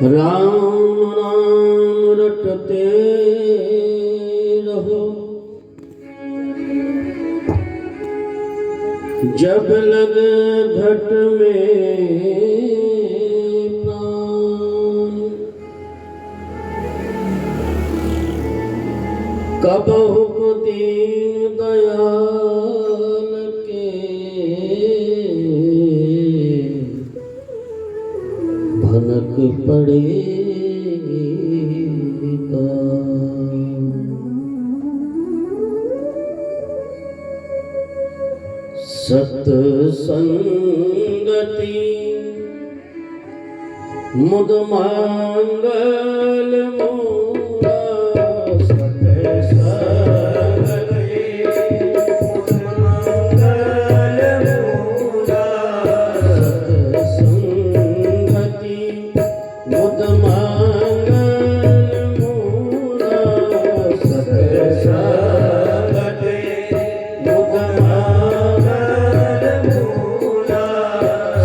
राम नाम रटते रहो, जब लगे घट में प्राण। कबहु दीन दयाल के भनक पड़ेगा। सत्संगति मुद मंगल मूला, सत्संगति मुद मंगल मूला, सत्संगति मुद मंगल मूला, सत्संगति मुद मंगल मूला।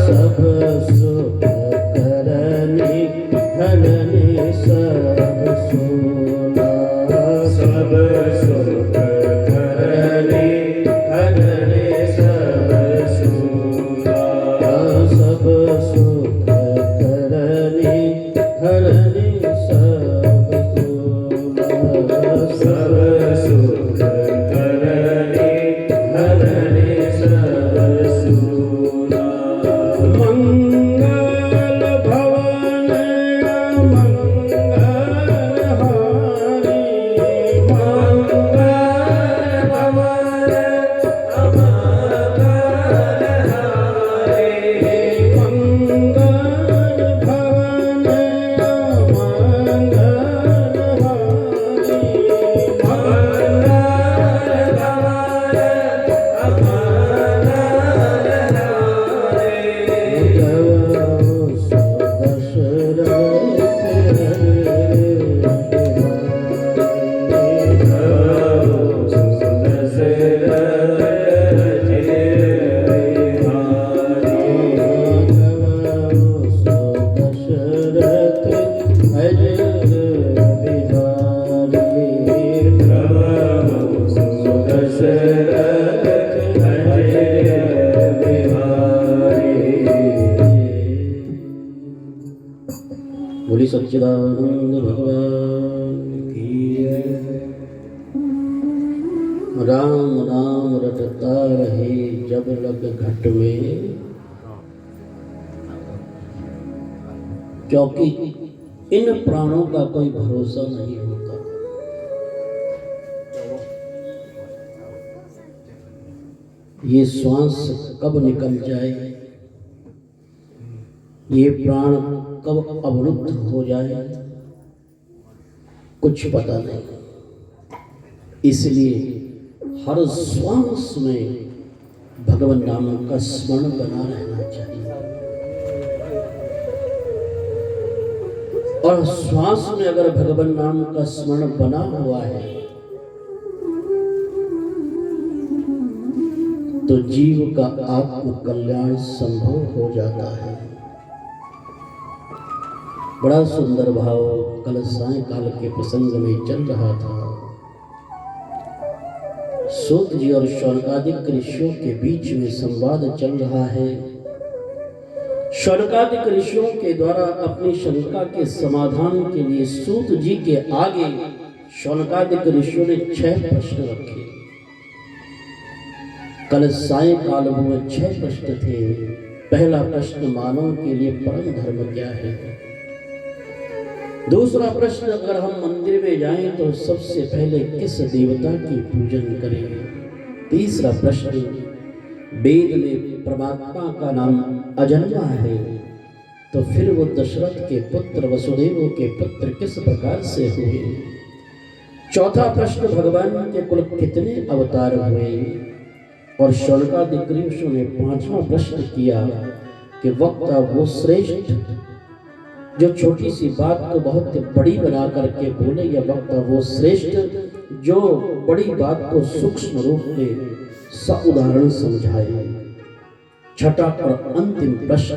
सब सुख करने हरने सब सोना, सब सुख करने हरने सब सोना, सब सुख करने हरने सब सोना, सब सुख करने हरने सब सोना। मंगल भवन मंगल हारी, मंगल भवन अमंगल हारी, मंगल भवन अमंगल हारी, मंगल भवन अमंगल बोली सच्चिदानंद भगवान की जय। राम नाम रटता रहे, जब लग घट में, क्योंकि इन प्राणों का कोई भरोसा नहीं होता। ये श्वास कब निकल जाए, ये प्राण कब अवरुद्ध हो जाए, कुछ पता नहीं। इसलिए हर श्वास में भगवान नाम का स्मरण बना रहना चाहिए। और श्वास में अगर भगवान नाम का स्मरण बना हुआ है तो जीव का आत्म कल्याण संभव हो जाता है। बड़ा सुंदर भाव कल सायंकाल के प्रसंग में चल रहा था। सूत जी और शौनकादिक ऋषियों के बीच में संवाद चल रहा है। शौनकादिक ऋषियों के द्वारा अपनी शंका के समाधान के लिए सूत जी के आगे शौनकादिक ऋषियों ने 6 प्रश्न रखे। कल सायंकाल में 6 प्रश्न थे। पहला प्रश्न मानव के लिए परम धर्म क्या है। दूसरा प्रश्न, अगर हम मंदिर में जाएं तो सबसे पहले किस देवता की पूजन करें। तीसरा प्रश्न, वेद में परमात्मा का नाम अजन्मा है तो फिर वो दशरथ के पुत्र वसुदेव के पुत्र किस प्रकार से हुए। चौथा प्रश्न, भगवान के कुल कितने अवतार हुए। और शौनकादिक ऋषियों ने 5वां प्रश्न किया कि वक्ता वो श्रेष्ठ जो छोटी सी बात को बहुत बड़ी बना करके बोले, या वक्ता वो श्रेष्ठ जो बड़ी बात को सूक्ष्म रूप में उदाहरण समझाए। छठा और अंतिम प्रश्न,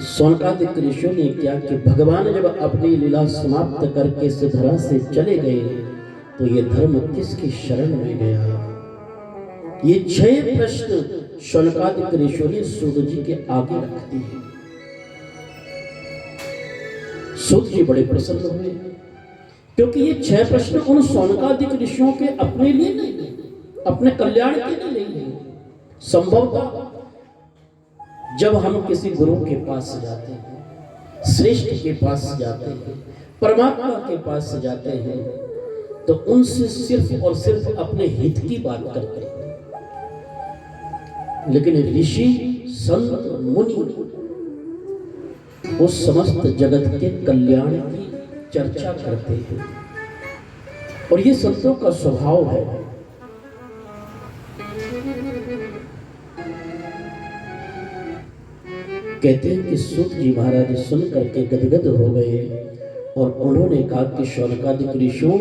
शौनकादिक ऋषियों ने क्या कि भगवान जब अपनी लीला समाप्त करके इस धरा से चले गए तो ये धर्म किसकी शरण में गया? ये 6 प्रश्न शौनकादिक ऋषियों ने सूत जी के आगे रख दिए। सूत जी बड़े प्रसन्न हुए क्योंकि ये 6 प्रश्न उन शौनकादिक ऋषियों के अपने लिए नहीं, अपने कल्याण के लिए नहीं। संभवतः जब हम किसी गुरु के पास जाते हैं, श्रेष्ठ के पास जाते हैं, परमात्मा के पास जाते हैं, तो उनसे सिर्फ और सिर्फ अपने हित की बात करते हैं। लेकिन ऋषि, संत, मुनि वो समस्त जगत के कल्याण की चर्चा करते हैं और ये संतों का स्वभाव है। कहते हैं कि सूत जी महाराज सुन करके गदगद हो गए और उन्होंने कहा कि शौनकादिक ऋषियों,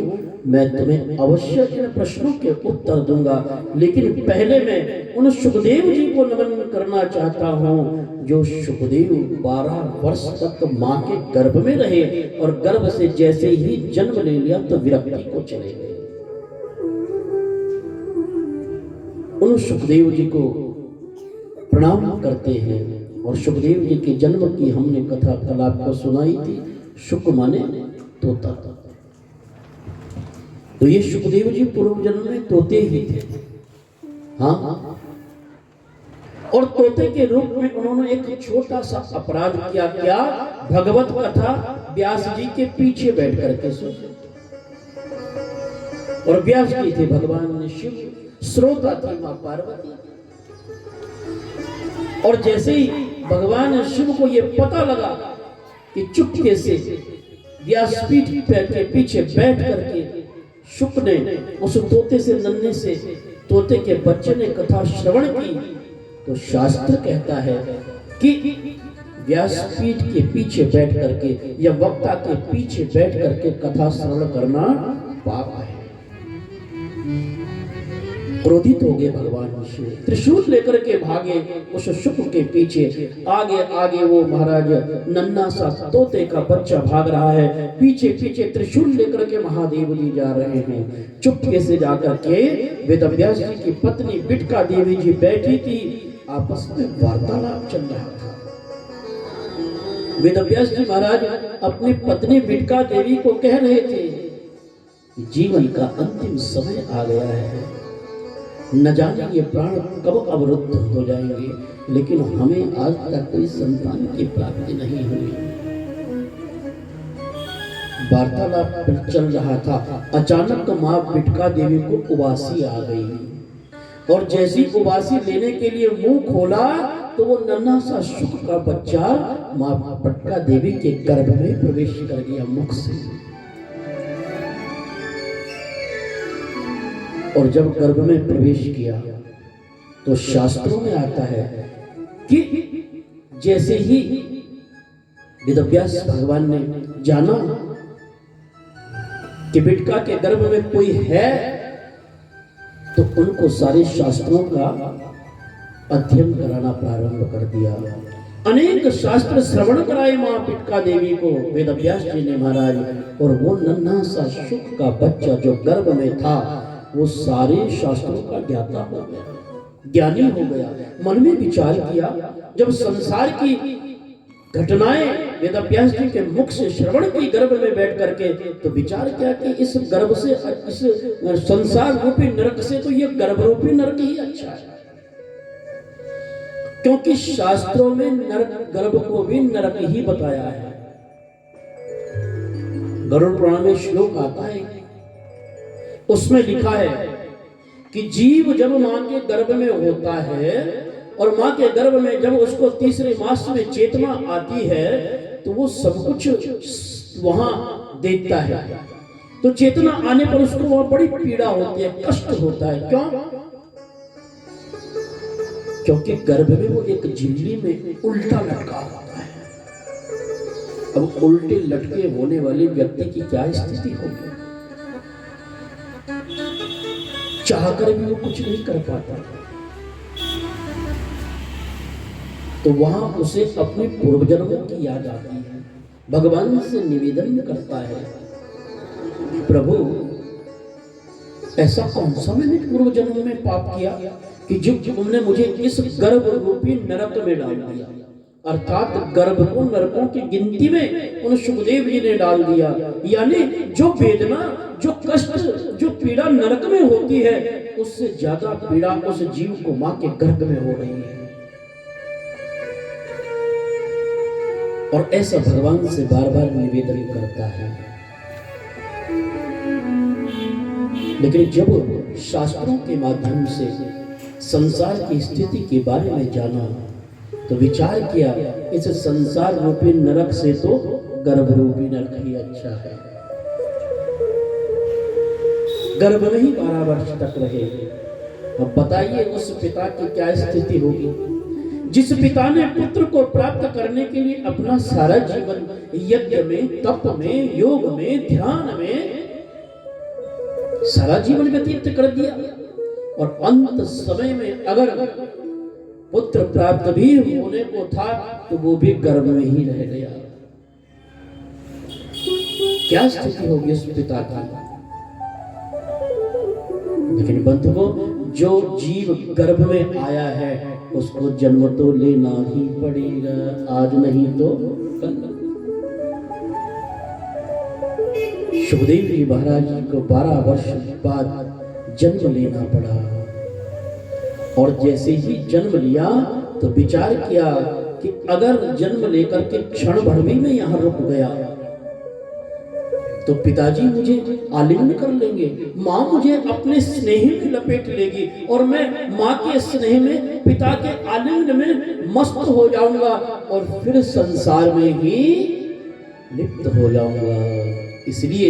मैं तुम्हें अवश्य इन प्रश्नों के उत्तर दूंगा, लेकिन पहले मैं उन सुखदेव जी को नमन करना चाहता हूं जो सुखदेव 12 वर्ष तक मां के गर्भ में रहे और गर्भ से जैसे ही जन्म ले लिया तो विरक्ति को चले गए। उन सुखदेव जी को प्रणाम करते हैं और सुखदेव जी के जन्म की हमने कथा कल आपको सुनाई थी। शुक माने तोता, तो ये सुखदेव जी पूर्व जन्म में तोते ही थे। हाँ, और तोते के रूप में उन्होंने एक छोटा सा अपराध किया। क्या? भगवत कथा व्यास जी के पीछे बैठ करके सुने। और व्यास जी थे भगवान शिव, श्रोता थी मां पार्वती। और जैसे ही भगवान शिव को यह पता लगा कि चुपके से व्यासपीठ के पीछे बैठ करके शुक ने उस तोते से, नन्हे से तोते के बच्चे ने कथा श्रवण की, तो शास्त्र कहता है कि व्यासपीठ के पीछे बैठ करके या वक्ता के पीछे बैठ करके कथा श्रवण करना पाप है। क्रोधित हो गए भगवान शिव, त्रिशूल लेकर के भागे उस शुक के पीछे। आगे आगे वो महाराज नन्हा सा तोते का बच्चा भाग रहा है, पीछे पीछे त्रिशूल लेकर के महादेव जी जा रहे हैं। चुपके से जाकर के वेदव्यास जी की पत्नी बिटका देवी जी बैठी थी, आपस में वार्तालाप चल रहा था। वेदव्यास जी महाराज अपनी पत्नी बिटका देवी को कह रहे थे, जीवन का अंतिम समय आ गया है, न जाने ये प्राण कब अवरुद्ध हो जाएंगे, लेकिन हमें आज तक कोई संतान की प्राप्ति नहीं हुई। वार्तालाप चल रहा था, अचानक मां बिटका देवी को उबासी आ गई और जैसी उबासी लेने के लिए मुंह खोला तो वो नन्हा सा शुक का बच्चा मां बिटका देवी के गर्भ में प्रवेश कर गया मुख से। और जब गर्भ में प्रवेश किया तो शास्त्रों में आता है कि जैसे ही वेदव्यास भगवान ने जाना कि बिटका के गर्भ में कोई है, तो उनको सारे शास्त्रों का अध्ययन कराना प्रारंभ कर दिया। अनेक शास्त्र श्रवण कराए मां बिटका देवी को वेदव्यास जी ने महाराज, और वो नन्हा सा शुक का बच्चा जो गर्भ में था वो सारे शास्त्रों का ज्ञाता हो गया, ज्ञानी हो गया। मन में विचार किया, जब संसार की घटनाएं वेदव्यास जी के मुख से श्रवण की गर्भ में बैठ करके, तो विचार किया कि इस गर्भ से, इस संसार रूपी नरक से तो ये गर्भ रूपी नरक ही अच्छा है, क्योंकि शास्त्रों में नरक, गर्भ को भी नरक ही बताया है। गरुड़ पुराण में श्लोक आता है, उसमें लिखा है कि जीव जब मां के गर्भ में होता है और मां के गर्भ में जब उसको तीसरे मास में चेतना आती है तो वो सब कुछ वहां देखता है। तो चेतना आने पर उसको वहां बड़ी पीड़ा होती है, कष्ट होता है। क्यों? क्योंकि गर्भ में वो एक झिल्ली में उल्टा लटका होता है। अब उल्टे लटके होने वाले व्यक्ति की क्या स्थिति होगी? चाहकर भी वो कुछ नहीं कर पाता। तो वहां उसे अपने पूर्व जन्मों की याद आती है, भगवान से निवेदन करता है, प्रभु ऐसा कौन सा मैंने पूर्व जन्म में पाप किया कि जो तुमने मुझे इस गर्भ रूपी नरक में डाल दिया। अर्थात गर्भ को नरकों की गिनती में उन सुखदेव जी ने डाल दिया। यानी जो वेदना, जो कष्ट, जो पीड़ा नरक में होती है, उससे ज्यादा पीड़ा उस जीव को मां के गर्भ में हो रही है। और ऐसा भगवान से बार बार निवेदन करता है। लेकिन जब शास्त्रों के माध्यम से संसार की स्थिति के बारे में जाना तो विचार किया, इस संसार रूपी नरक से तो गर्भ रूपी नरक ही अच्छा है। गर्भ में ही 12 वर्ष तक रहे। अब बताइए उस पिता की क्या स्थिति होगी, जिस पिता ने पुत्र को प्राप्त करने के लिए अपना सारा जीवन यज्ञ में, तप में, योग में, ध्यान में सारा जीवन व्यतीत कर दिया, और अंत समय में अगर पुत्र प्राप्त भी होने को था तो वो भी गर्भ में ही रह गया। क्या स्थिति होगी उस पिता की। लेकिन बंधुओं, जो जीव गर्भ में आया है उसको जन्म तो लेना ही पड़ेगा, आज नहीं तो कल। सुखदेव जी महाराज जी को 12 वर्ष बाद जन्म लेना पड़ा, और जैसे ही जन्म लिया तो विचार किया कि अगर जन्म लेकर के क्षण भर भी मैं यहां रुक गया तो पिताजी मुझे आलिंगन कर लेंगे, माँ मुझे अपने स्नेह में लपेट लेगी, और मैं माँ के स्नेह में, पिता के आलिंगन में मस्त हो जाऊंगा, और फिर संसार में ही लिप्त हो जाऊंगा। इसलिए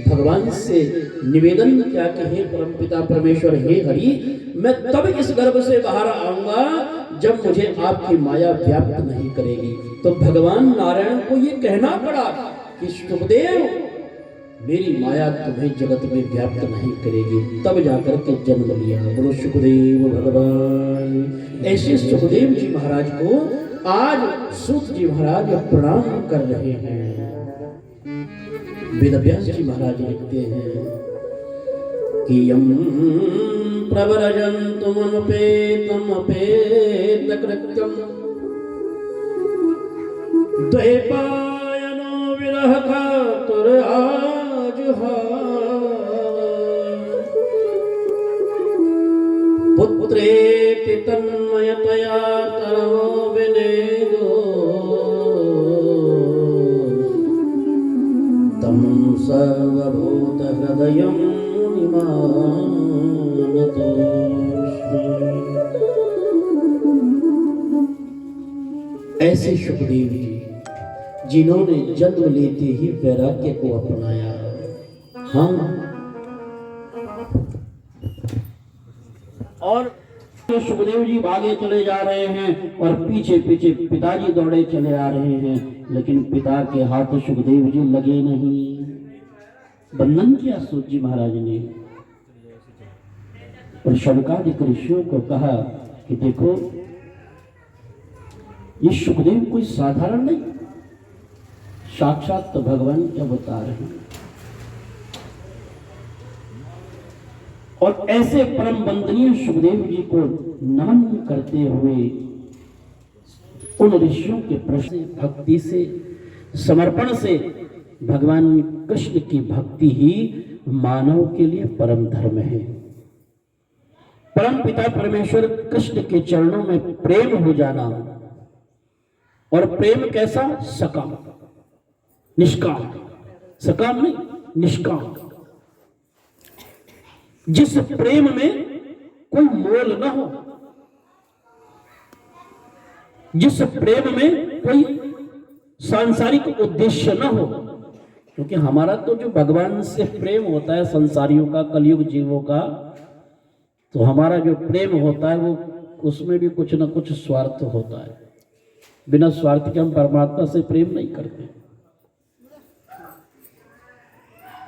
भगवान से निवेदन किया कि हे परमपिता परमेश्वर, हे हरि, मैं तब इस गर्भ से बाहर आऊंगा जब मुझे आपकी माया व्याप्त नहीं करेगी। तो भगवान नारायण को ये कहना पड़ा कि सुखदेव, मेरी माया तुम्हें जगत में व्याप्त नहीं करेगी। तब जाकर के जन्म लिया। बोलो सुखदेव भगवान। ऐसे सुखदेव जी महाराज को आज सूत जी महाराज प्रणाम कर रहे हैं। वेदव्यास जी महाराज लिखते हैं कि यम प्रव्रजन्तु मनुपेतम अपेत कृत्यम द्वैपायनो विरह कातुर पुत्रेति तन्मयतया तरवो विनेदो तं सर्वभूत हृदयं मुनिमानतोऽस्मि। ऐसे सुखदेव जी जिन्होंने जन्म लेते ही वैराग्य को अपनाया। हाँ, और सुखदेव जी भागे चले जा रहे हैं और पीछे पीछे पिताजी दौड़े चले आ रहे हैं, लेकिन पिता के हाथ सुखदेव जी लगे नहीं। बंधन किया सूत जी महाराज ने, और शौनकादिक ऋषियों को कहा कि देखो, ये सुखदेव कोई साधारण नहीं, साक्षात तो भगवान के अवतार हैं। और ऐसे परम वंदनीय सुखदेव जी को नमन करते हुए उन ऋषियों के प्रश्न, भक्ति से, समर्पण से, भगवान कृष्ण की भक्ति ही मानव के लिए परम धर्म है। परम पिता परमेश्वर कृष्ण के चरणों में प्रेम हो जाना, और प्रेम कैसा? सकाम, निष्काम। सकाम नहीं, निष्काम। जिस प्रेम में कोई मोल न हो, जिस प्रेम में कोई सांसारिक उद्देश्य न हो। क्योंकि हमारा तो जो भगवान से प्रेम होता है, संसारियों का, कलयुग जीवों का, तो हमारा जो प्रेम होता है वो उसमें भी कुछ न कुछ स्वार्थ होता है। बिना स्वार्थ के हम परमात्मा से प्रेम नहीं करते।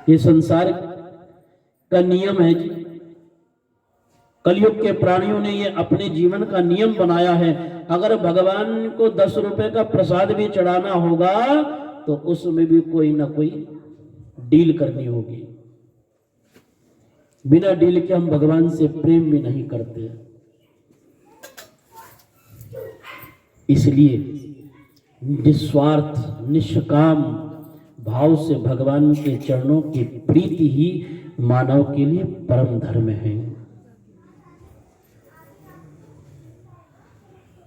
ये संसार का नियम है जी, कलयुग के प्राणियों ने ये अपने जीवन का नियम बनाया है, अगर भगवान को 10 रुपए का प्रसाद भी चढ़ाना होगा तो उसमें भी कोई ना कोई डील करनी होगी। बिना डील के हम भगवान से प्रेम भी नहीं करते। इसलिए निस्वार्थ निष्काम भाव से भगवान के चरणों की प्रीति ही मानव के लिए परम धर्म है।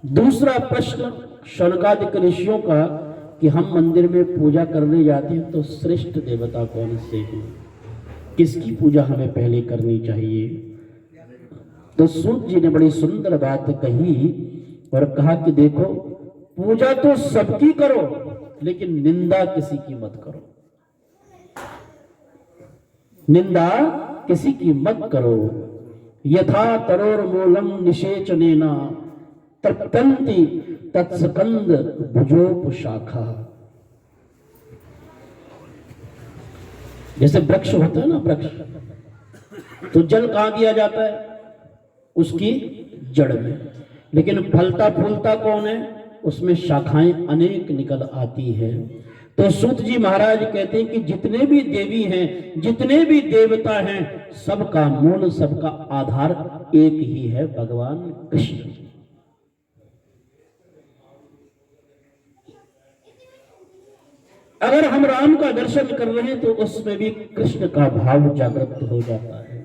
दूसरा प्रश्न शौनकादिक ऋषियों का कि हम मंदिर में पूजा करने जाते हैं तो श्रेष्ठ देवता कौन से हैं, किसकी पूजा हमें पहले करनी चाहिए। तो सूत जी ने बड़ी सुंदर बात कही और कहा कि देखो, पूजा तो सबकी करो लेकिन निंदा किसी की मत करो, निंदा किसी की मत करो। यथा तरोर मूलम निषेचनेना तप्तन्ति तत्स्कंद भुजोप शाखा। जैसे वृक्ष होता है ना, वृक्ष तो जल कहां दिया जाता है, उसकी जड़ में, लेकिन फलता फूलता कौन है, उसमें शाखाएं अनेक निकल आती है। तो सूत जी महाराज कहते हैं कि जितने भी देवी हैं, जितने भी देवता हैं, सबका मूल, सबका आधार एक ही है, भगवान कृष्ण। अगर हम राम का दर्शन कर रहे हैं तो उसमें भी कृष्ण का भाव जागृत हो जाता है।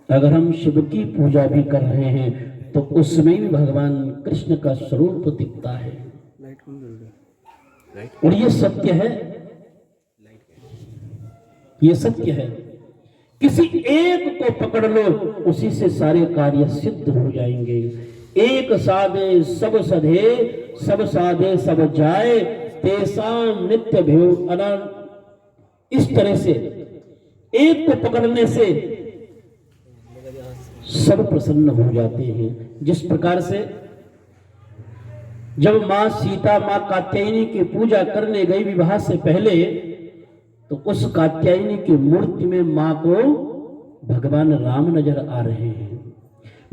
अगर हम शिव की पूजा भी कर रहे हैं तो उसमें भी भगवान कृष्ण का स्वरूप दिखता है। और ये सत्य है, ये सत्य है। किसी एक को पकड़ लो, उसी से सारे कार्य सिद्ध हो जाएंगे। एक साधे सब सधे, सब साधे सब जाए, तेसाम नित्य भेव अनंत। इस तरह से एक को पकड़ने से सब प्रसन्न हो जाते हैं। जिस प्रकार से जब मां सीता मां कात्यायनी की पूजा करने गई विवाह से पहले, तो उस कात्यायनी की मूर्ति में मां को भगवान राम नजर आ रहे हैं।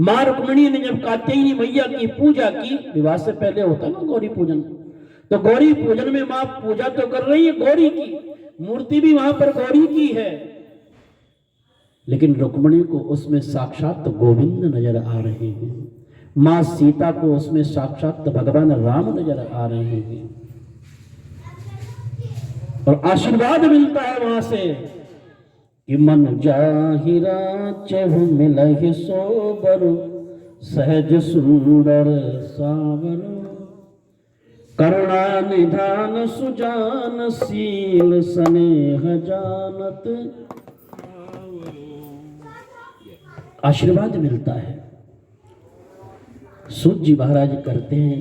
मां रुक्मिणी ने जब कात्यायनी मैया की पूजा की, विवाह से पहले होता ना गौरी पूजन, तो गौरी पूजन में मां पूजा तो कर रही है गौरी की, मूर्ति भी वहां पर गौरी की है, लेकिन रुक्मिणी को उसमें साक्षात गोविंद नजर आ रहे हैं। मां सीता को उसमें साक्षात भगवान राम नजर आ रहे हैं। और आशीर्वाद मिलता है वहां से कि मन जाहिरा चहु मिलहि सोबरु, सहज सुंदर सावरो, करुणा निधान सुजान, शील स्नेह जानत। आशीर्वाद मिलता है। सूत जी महाराज करते हैं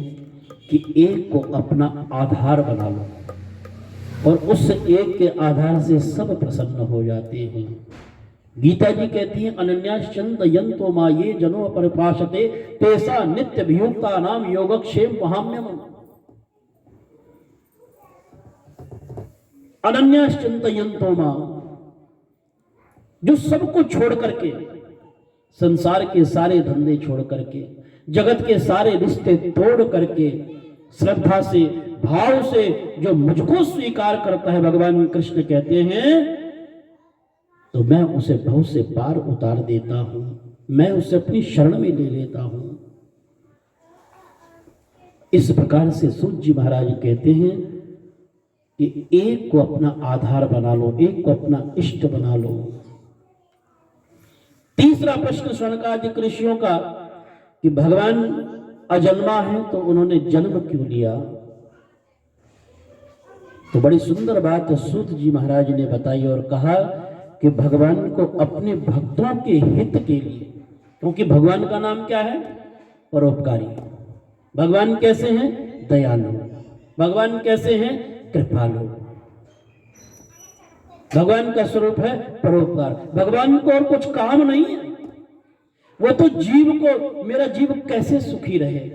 कि एक को अपना आधार बना लो, और उस एक के आधार से सब प्रसन्न हो जाते हैं। गीता जी कहती है अनन्याश्चंद यंतो मा ये जनो परिपाशते, तेसा नित्य वियुक्ता नाम योगक्षेम वहाम्यम। अनन्याश्चंद यंतो मा, जो सबको छोड़ करके, संसार के सारे धंधे छोड़ करके, जगत के सारे रिश्ते तोड़ करके, श्रद्धा से भाव से जो मुझको स्वीकार करता है, भगवान कृष्ण कहते हैं, तो मैं उसे भव से पार उतार देता हूं, मैं उसे अपनी शरण में ले लेता हूं। इस प्रकार से सूत जी महाराज कहते हैं कि एक को अपना आधार बना लो, एक को अपना इष्ट बना लो। तीसरा प्रश्न शौनकादिक ऋषियों का कि भगवान अजन्मा है तो उन्होंने जन्म क्यों लिया। तो बड़ी सुंदर बात सूत जी महाराज ने बताई और कहा कि भगवान को अपने भक्तों के हित के लिए, क्योंकि भगवान का नाम क्या है, परोपकारी। भगवान कैसे हैं, दयालु। भगवान कैसे हैं, कृपालु। भगवान का स्वरूप है परोपकार। भगवान को और कुछ काम नहीं है, वो तो जीव को, मेरा जीव कैसे सुखी रहे,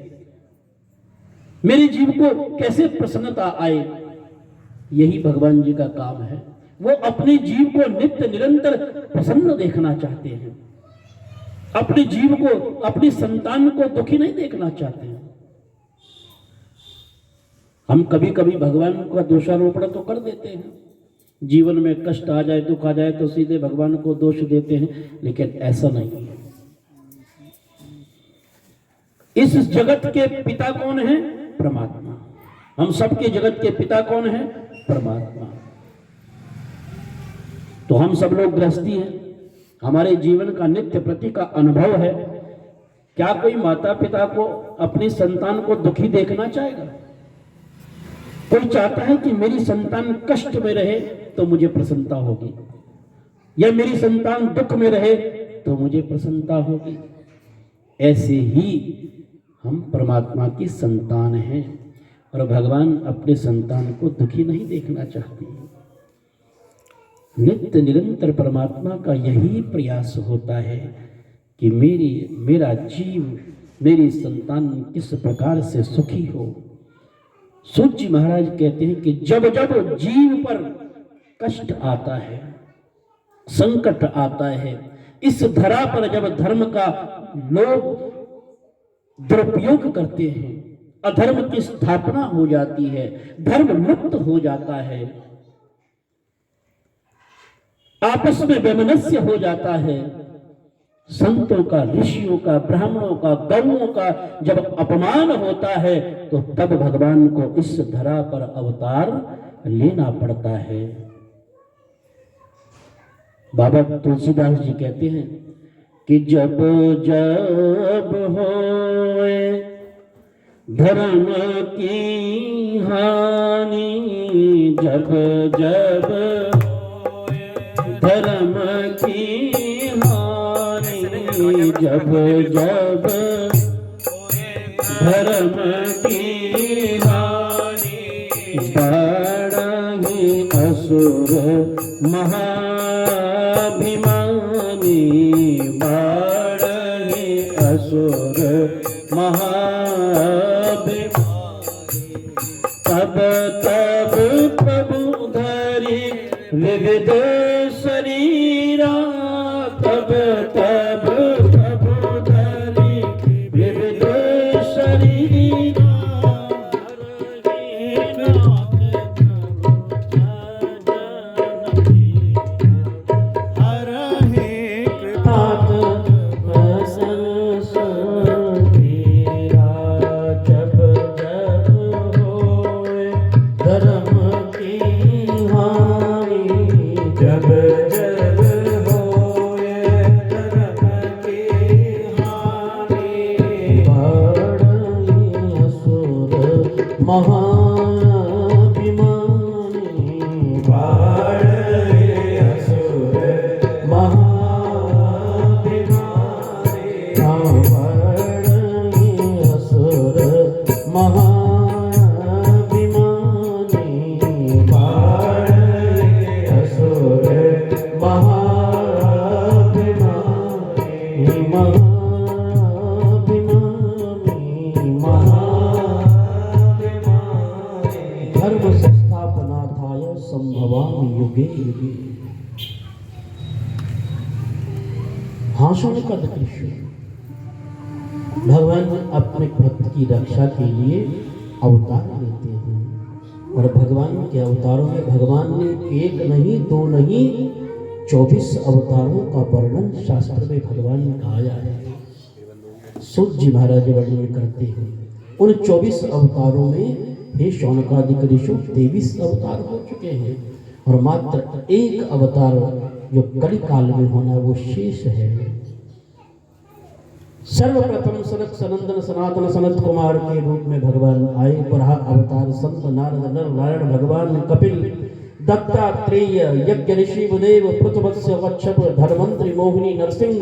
मेरे जीव को कैसे प्रसन्नता आए, यही भगवान जी का काम है। वो अपने जीव को नित्य निरंतर प्रसन्न देखना चाहते हैं। अपने जीव को, अपनी संतान को दुखी नहीं देखना चाहते हैं। हम कभी कभी भगवान का दोषारोपण तो कर देते हैं, जीवन में कष्ट आ जाए, दुख आ जाए तो सीधे भगवान को दोष देते हैं, लेकिन ऐसा नहीं है। इस जगत के पिता कौन है? परमात्मा। हम सबके जगत के पिता कौन है? परमात्मा। तो हम सब लोग गृहस्थी हैं, हमारे जीवन का नित्य प्रति का अनुभव है। क्या कोई माता पिता को, अपनी संतान को दुखी देखना चाहेगा? कोई चाहता है कि मेरी संतान कष्ट में रहे तो मुझे प्रसन्नता होगी, या मेरी संतान दुख में रहे तो मुझे प्रसन्नता होगी। ऐसे ही हम परमात्मा की संतान हैं और भगवान अपने संतान को दुखी नहीं देखना चाहते हैं। नित्य निरंतर परमात्मा का यही प्रयास होता है कि मेरा जीव, मेरी संतान किस प्रकार से सुखी हो। सूत जी महाराज कहते हैं कि जब जब जीव पर कष्ट आता है, संकट आता है, इस धरा पर जब धर्म का लोग दुरुपयोग करते हैं, अधर्म की स्थापना हो जाती है, धर्म लुप्त हो जाता है, आपस में वैमनस्य हो जाता है, संतों का, ऋषियों का, ब्राह्मणों का, गौओं का जब अपमान होता है, तो तब भगवान को इस धरा पर अवतार लेना पड़ता है। बाबा तुलसीदास जी कहते हैं कि जब जब होए धर्म की हानि, जब जब धर्म की हानि, जब जब धर्म की हानि, बढ़हि असुर महाभिमानी, बढ़हि असुर महाभिमानी, तब तब प्रभु धरि विविध शरीरा, तब तब प्रभु धरि विविध शरीरा, हरहि कृपात संसतीरा, जब जब होए धर्म की हानि, जब जब होए धर्म की हानि, बढ़हि असुर महाभिमानी, बढ़हि असुर महाभिमानी, बढ़हि असुर महाभिमानी, बढ़हि असुर महाभिमानी, महाभिमानी, धर्म संस्थापनार्थाय संभवामि युगे युगे। भाषण का दृश्य भगवान अपने भक्त की रक्षा के लिए अवतार लेते हैं, और भगवान के अवतारों में भगवान ने एक नहीं, दो नहीं, 24 अवतारों का वर्णन शास्त्र में भगवान ने कहा है। सूत जी महाराज वर्णन करते हैं उन 24 अवतारों में हे शौनकादिक ऋषि 23 अवतार हो चुके हैं, और मात्र एक अवतार जो कली काल में होना वो शेष है। सर्वप्रथम सनक सनंदन सनातन सनत कुमार के रूप में भगवान आए। बराह अवतार संत नारद नर नारायण भगवान कपिल दत्तात्रेय यज्ञ ऋषि बुदेव पृथवत्स्य कच्छप धर्मंत्री मोहिनी नरसिंह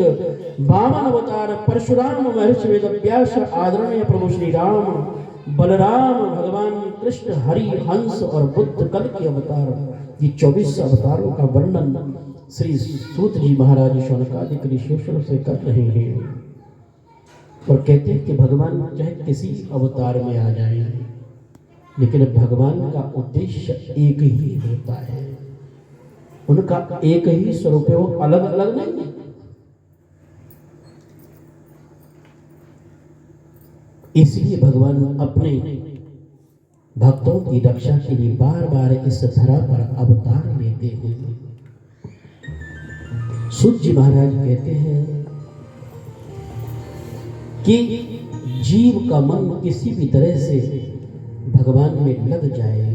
वामन अवतार परशुराम महर्षि वेदव्यास आदरणीय प्रभु श्री राम बलराम भगवान कृष्ण हरि हंस और बुद्ध कल के अवतार, ये 24 अवतारों का वर्णन श्री सूत जी महाराज शौनकादिक ऋषियों से कर रहे हैं, और कहते हैं कि भगवान चाहे किसी अवतार में आ जाए, लेकिन भगवान का उद्देश्य एक ही होता है, उनका एक ही स्वरूप है, वो अलग अलग नहीं है। इसलिए भगवान अपने भक्तों की रक्षा के लिए बार बार इस धरा पर अवतार लेते हैं। सूत जी महाराज कहते हैं कि जीव का मन किसी भी तरह से भगवान में लग जाए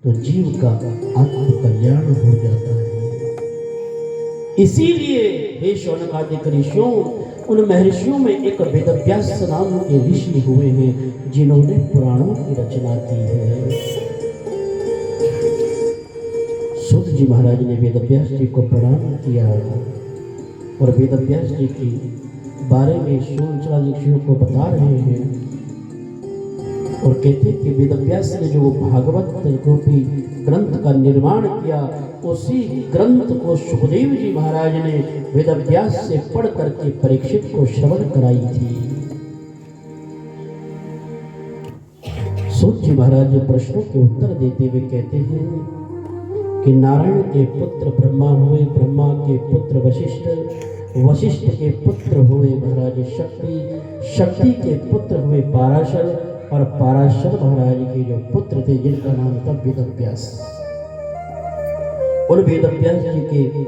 तो जीव का आत्म कल्याण हो जाता है। इसीलिए हे शौनकादिक ऋषियों, उन महर्षियों में एक वेदव्यास नाम के ऋषि हुए हैं जिन्होंने पुराणों की रचना की है। सूत जी महाराज ने वेदव्यास जी को प्रणाम किया और वेदव्यास जी के बारे में शौनकादिक ऋषियों को बता रहे हैं और कहते हैं कि वेदव्यास ने जो भागवत रूपी ग्रंथ का निर्माण किया, उसी ग्रंथ को सुखदेव जी महाराज ने वेदव्यास से पढ़ करके परीक्षित को श्रवण कराई थी। सूत जी महाराज प्रश्नों के उत्तर देते हुए कहते हैं कि नारायण के पुत्र ब्रह्मा हुए, ब्रह्मा के पुत्र वशिष्ठ, वशिष्ठ के पुत्र हुए महाराज शक्ति, शक्ति के पुत्र हुए पाराशर और पाराशर महाराज के जो पुत्र थे जिनका नाम था वेदव्यास। उन वेदव्यास जी के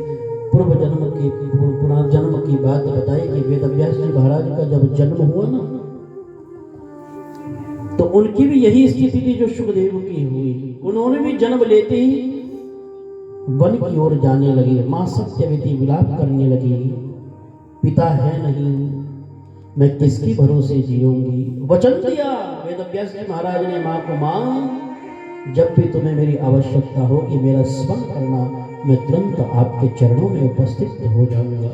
पूर्व जन्म की पुनर्जन्म की बात बताई कि वेदव्यास जी महाराज का जब जन्म हुआ ना, तो उनकी भी यही स्थिति थी जो सुखदेव की हुई। उन्होंने भी जन्म लेते ही वन की ओर जाने लगे। मां सत्यवती विलाप करने लगी, पिता है नहीं, मैं किसके भरोसे जीऊंगी। वचन दिया वेदव्यास जी महाराज ने मां को, मां जब भी तुम्हें मेरी आवश्यकता होगी मेरा स्मरण करना, मैं तुरंत आपके चरणों में उपस्थित हो जाऊंगा।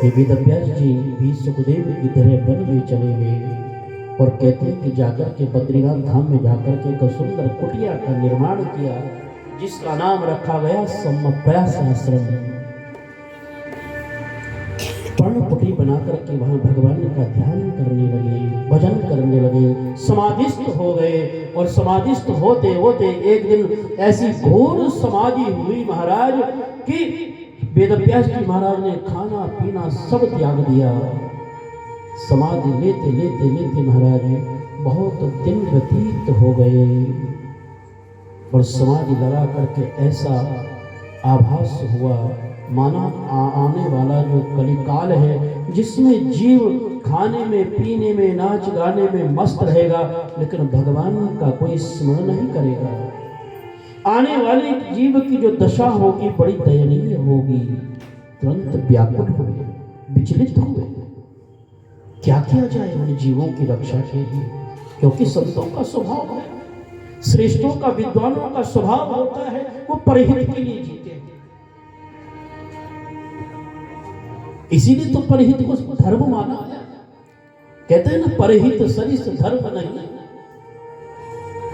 वेदव्यास जी भी सुखदेव की तरह वन में चले गए और कहते हैं कि जाकर के बद्रीनाथ धाम में जाकर के एक सुंदर कुटिया का निर्माण किया जिसका नाम रखा गया सम्यक्प्रयास आश्रम। पर्णकुटी बना करके वहां भगवान का ध्यान करने लगे, भजन करने लगे, समाधिस्थ हो गए और समाधिस्थ होते होते एक दिन ऐसी घोर समाधि हुई महाराज कि वेदव्यास जी महाराज ने खाना पीना सब त्याग दिया। समाधि लेते लेते लेते महाराज बहुत दिन व्यतीत हो गए और समाधि लगा करके ऐसा आभास हुआ माना आने वाला जो कलिकाल है जिसमें जीव खाने में, पीने में, नाच गाने में मस्त रहेगा लेकिन भगवान का कोई स्मरण नहीं करेगा। आने वाले जीव की जो दशा होगी बड़ी दयनीय होगी। तुरंत व्याकुल हुए, विचलित हुए, क्या किया जाए उन जीवों की रक्षा के लिए, क्योंकि संतों का स्वभाव है, श्रेष्ठों का, विद्वानों का स्वभाव होता है वो परहित के लिए जीते हैं। इसीलिए तो परहित को धर्म माना है। कहते हैं ना, परहित सरिस धर्म नहीं।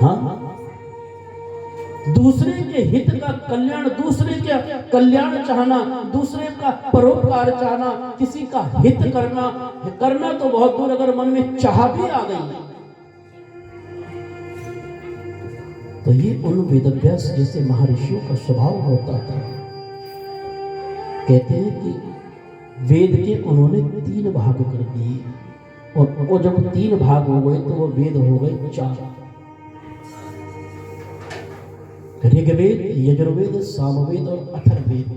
हाँ, दूसरे के हित का कल्याण, दूसरे का कल्याण चाहना, दूसरे का परोपकार चाहना, किसी का हित करना तो बहुत दूर, अगर मन में चाह भी आ गई तो ये उन वेदव्यास जैसे महर्षियों का स्वभाव होता था। कहते हैं कि वेद के उन्होंने 3 भाग कर दिए और वो जब 3 भाग हो गए तो वो वेद हो गए 4। ऋग्वेद, यजुर्वेद, सामवेद और अथर्ववेद।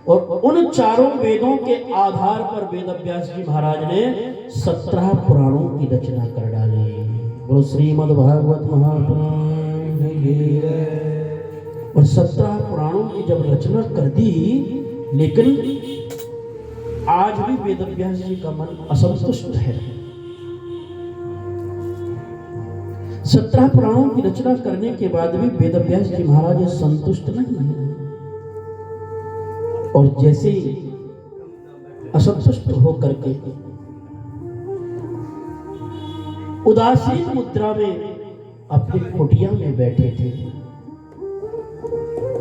और उन चारों वेदों के आधार पर वेदव्यास जी महाराज ने 17 पुराणों की रचना कर डाली। बोलो श्रीमद् भागवत महापुराण। और 17 पुराणों की जब रचना कर दी, लेकिन आज भी वेदव्यास जी का मन असंतुष्ट है। 17 पुराणों की रचना करने के बाद भी वेदव्यास जी महाराज संतुष्ट नहीं है और जैसे असंतुष्ट होकर के उदासीन मुद्रा में अपनी कुटिया में बैठे थे।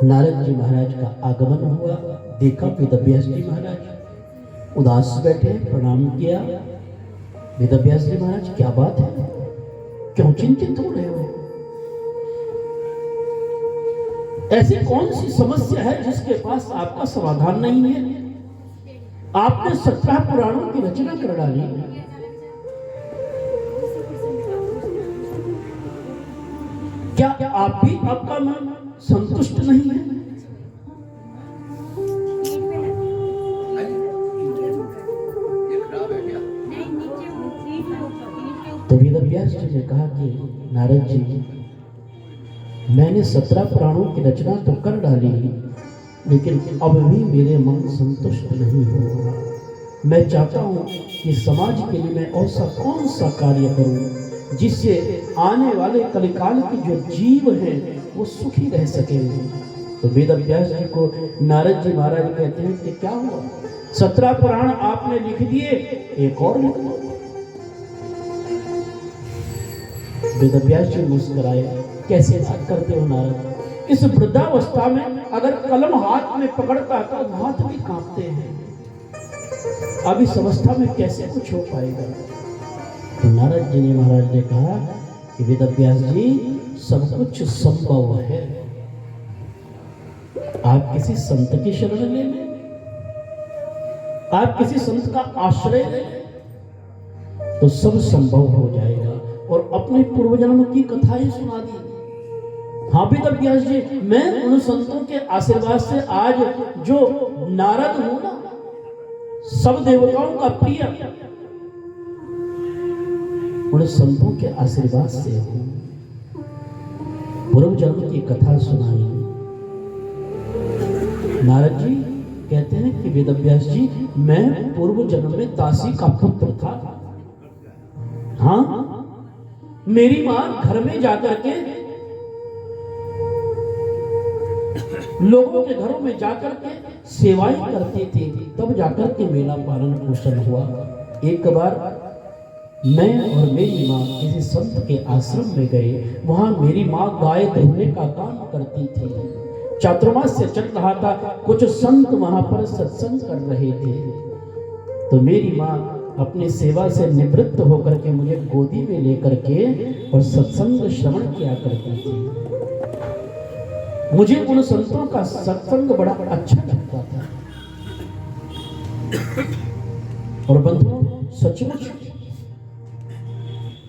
नारद जी महाराज का आगमन हुआ, देखा वेदव्यास जी महाराज उदास बैठे, प्रणाम किया। वेदव्यास जी महाराज क्या बात है, क्यों चिंतित हो रहे हो? ऐसी कौन सी समस्या है जिसके पास आपका समाधान नहीं है? आपने 17 पुराणों की रचना कर डाली, क्या आप भी, आपका मन संतुष्ट नहीं है? तो वेदव्यास जी ने कहा कि नारद जी, मैंने 17 पुराणों की रचना तो कर डाली, लेकिन अब भी मेरे मन संतुष्ट नहीं हो। मैं चाहता हूं कि समाज के लिए मैं ऐसा कौन सा कार्य करूं जिससे आने वाले कलिकाल के जो जीव हैं वो सुखी रह सके। तो वेदव्यास जी को नारद जी महाराज कहते हैं कि क्या हुआ, 17 पुराण आपने लिख दिए, एक और लिख दो। वेदव्यास जी मुस्कुराए, कैसे बात करते हो नारद, इस वृद्धावस्था में अगर कलम हाथ में पकड़ता तो हाथ भी कांपते हैं, अब इस अवस्था में कैसे कुछ हो पाएगा। तो नारद जी ने महाराज ने कहा कि वेदव्यास जी, सब कुछ संभव है, आप किसी संत की शरण ले लें, आप किसी संत का आश्रय लें तो सब संभव हो जाएगा। और अपने पूर्व जन्म की कथाएं सुना दी। हाँ वेदव्यास जी, मैं उन संतों के आशीर्वाद से आज जो नारद हूं ना, सब देवताओं का प्रिय, उन संतों के आशीर्वाद से हूं। पूर्व जन्म की कथा सुनाई। नारद जी कहते हैं कि वेदव्यास जी, मैं पूर्व जन्म में दासी का पुत्र था। हाँ, मेरी मां घर में जाकर के, लोगों के घरों में जाकर के सेवाएं करती थी, तब जाकर के मेरा पालन पोषण हुआ। एक बार मैं और मेरी मां किसी संत के आश्रम में गए, वहां मेरी मां गाय धोने का काम करती थी। चातुर्मास से चल रहा था, कुछ संत वहां पर सत्संग कर रहे थे। तो मेरी मां अपनी सेवा से निवृत्त होकर के मुझे गोदी में लेकर के और सत्संग श्रवण किया करती थी। मुझे उन संतों का सत्संग बड़ा अच्छा लगता था। और बंधुओं, सचमुच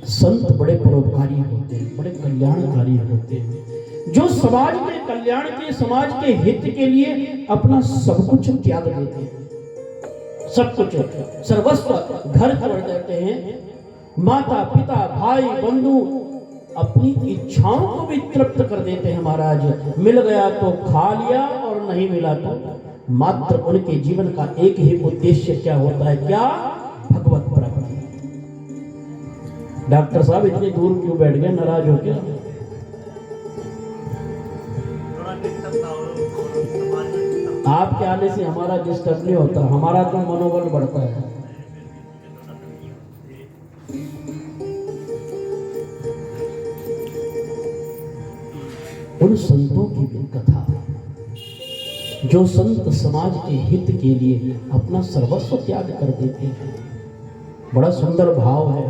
संत बड़े परोपकारी होते हैं, बड़े कल्याणकारी होते हैं, जो समाज के कल्याण के, समाज के हित के लिए अपना सब कुछ त्याग देते हैं, सब कुछ सर्वस्व घर छोड़ देते हैं। माता पिता भाई बंधु अपनी इच्छाओं को भी तृप्त कर देते हैं महाराज। मिल गया तो खा लिया और नहीं मिला तो मात्र उनके जीवन का एक ही उद्देश्य क्या होता है, क्या, भगवत प्राप्ति। डॉक्टर साहब इतनी दूर क्यों बैठ गए, नाराज हो क्या? आपके आने से हमारा डिस्टर्ब नहीं होता, हमारा तो मनोबल बढ़ता है। उन संतों की भी कथा, जो संत समाज के हित के लिए अपना सर्वस्व त्याग कर देते हैं, बड़ा सुंदर भाव है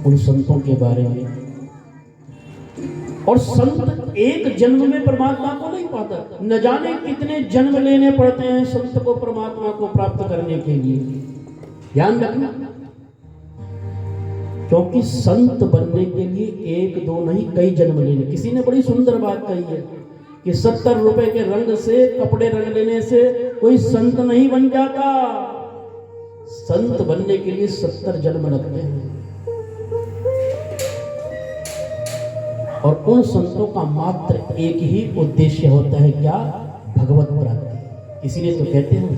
उन संतों के बारे में। और संत एक जन्म में परमात्मा को नहीं पाता, न जाने कितने जन्म लेने पड़ते हैं संत को परमात्मा को प्राप्त करने के लिए, ध्यान रखना। क्योंकि संत बनने के लिए एक दो नहीं, कई जन्म लेने। किसी ने बड़ी सुंदर बात कही है कि 70 रुपए के रंग से, कपड़े रंग लेने से कोई संत नहीं बन जाता। संत बनने के लिए 70 जन्म लगते हैं। और उन संतों का मात्र एक ही उद्देश्य होता है, क्या, भगवत प्राप्ति। इसीलिए तो कहते हैं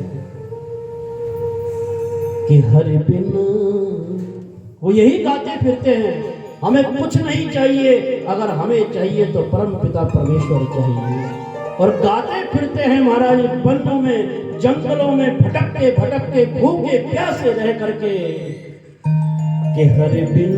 कि हरि बिन, वो यही गाते फिरते हैं, हमें कुछ नहीं चाहिए, अगर हमें चाहिए तो परम पिता परमेश्वर चाहिए। और गाते फिरते हैं महाराज वनों में, जंगलों में, भटकते भटकते भूखे प्यासे रह करके कि हरि बिन